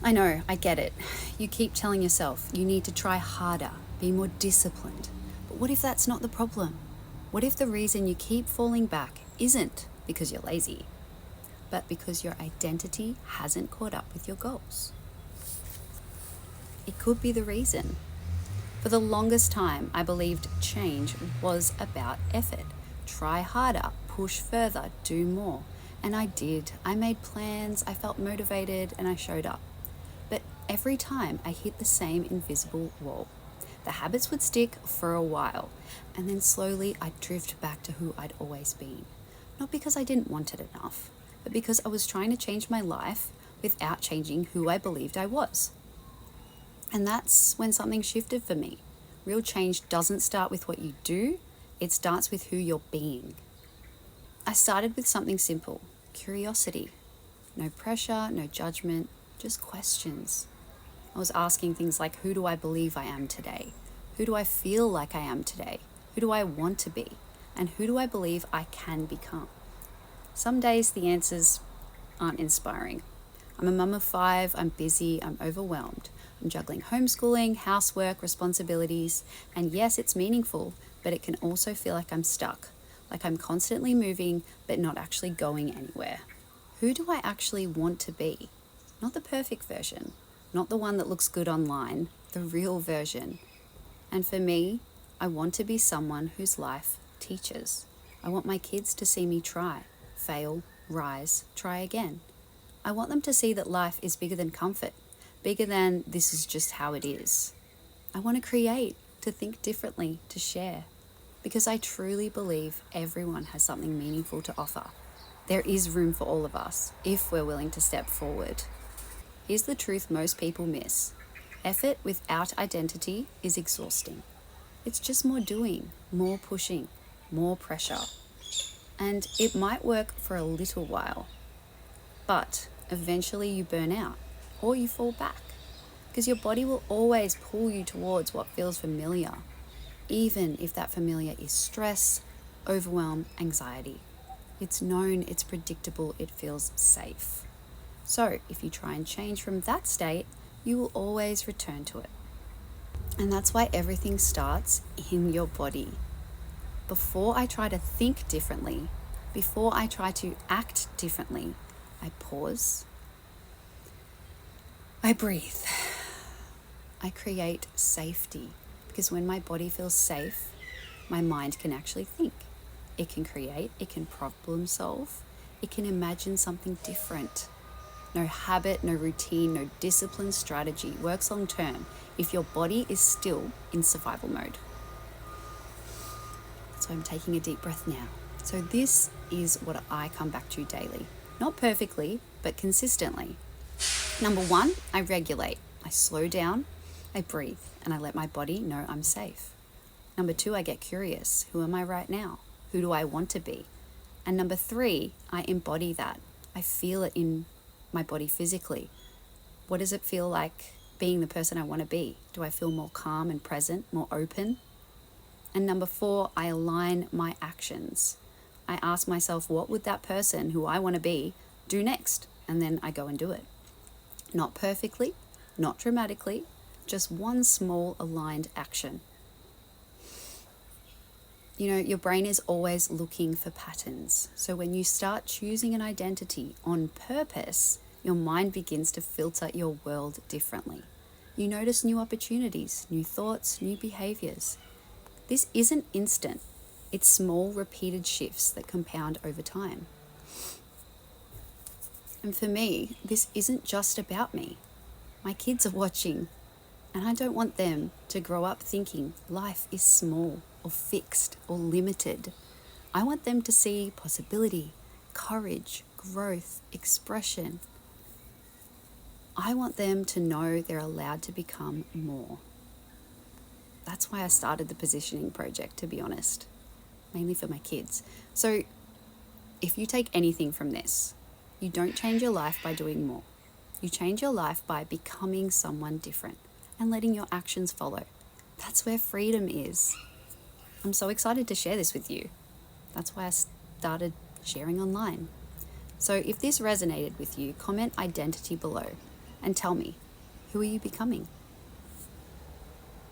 I know, I get it. You keep telling yourself you need to try harder, be more disciplined. But what if that's not the problem? What if the reason you keep falling back isn't because you're lazy, but because your identity hasn't caught up with your goals? It could be the reason. For the longest time, I believed change was about effort. Try harder, push further, do more. And I did. I made plans, I felt motivated, and I showed up. But every time I hit the same invisible wall. The habits would stick for a while, and then slowly I'd drift back to who I'd always been. Not because I didn't want it enough, but because I was trying to change my life without changing who I believed I was. And that's when something shifted for me. Real change doesn't start with what you do, it starts with who you're being. I started with something simple, curiosity. No pressure, no judgment, just questions. I was asking things like, who do I believe I am today? Who do I feel like I am today? Who do I want to be? And who do I believe I can become? Some days the answers aren't inspiring. I'm a mum of 5, I'm busy, I'm overwhelmed. I'm juggling homeschooling, housework, responsibilities, and yes, it's meaningful, but it can also feel like I'm stuck, like I'm constantly moving, but not actually going anywhere. Who do I actually want to be? Not the perfect version, not the one that looks good online, the real version. And for me, I want to be someone whose life teaches. I want my kids to see me try, fail, rise, try again. I want them to see that life is bigger than comfort, bigger than this is just how it is. I want to create, to think differently, to share, because I truly believe everyone has something meaningful to offer. There is room for all of us if we're willing to step forward. Here's the truth most people miss. Effort without identity is exhausting. It's just more doing, more pushing, more pressure. And it might work for a little while, but eventually you burn out or you fall back because your body will always pull you towards what feels familiar, even if that familiar is stress, overwhelm, anxiety. It's known, it's predictable, it feels safe. So if you try and change from that state, you will always return to it. And that's why everything starts in your body. Before I try to think differently, before I try to act differently, I pause, I breathe, I create safety. Because when my body feels safe, my mind can actually think. It can create, it can problem solve, it can imagine something different. No habit, no routine, no discipline strategy works long term if your body is still in survival mode. So I'm taking a deep breath now. So this is what I come back to daily. Not perfectly, but consistently. Number 1, I regulate. I slow down, I breathe, and I let my body know I'm safe. Number 2, I get curious. Who am I right now? Who do I want to be? And number 3, I embody that. I feel it in my body physically. What does it feel like being the person I want to be? Do I feel more calm and present, more open? And number 4, I align my actions. I ask myself, what would that person who I want to be do next? And then I go and do it. Not perfectly, not dramatically, just one small aligned action. You know, your brain is always looking for patterns. So when you start choosing an identity on purpose, your mind begins to filter your world differently. You notice new opportunities, new thoughts, new behaviors. This isn't instant. It's small, repeated shifts that compound over time. And for me, this isn't just about me. My kids are watching, and I don't want them to grow up thinking life is small or fixed or limited. I want them to see possibility, courage, growth, expression. I want them to know they're allowed to become more. That's why I started the positioning project, to be honest, mainly for my kids. So if you take anything from this, you don't change your life by doing more. You change your life by becoming someone different and letting your actions follow. That's where freedom is. I'm so excited to share this with you. That's why I started sharing online. So if this resonated with you, comment identity below. And tell me, who are you becoming?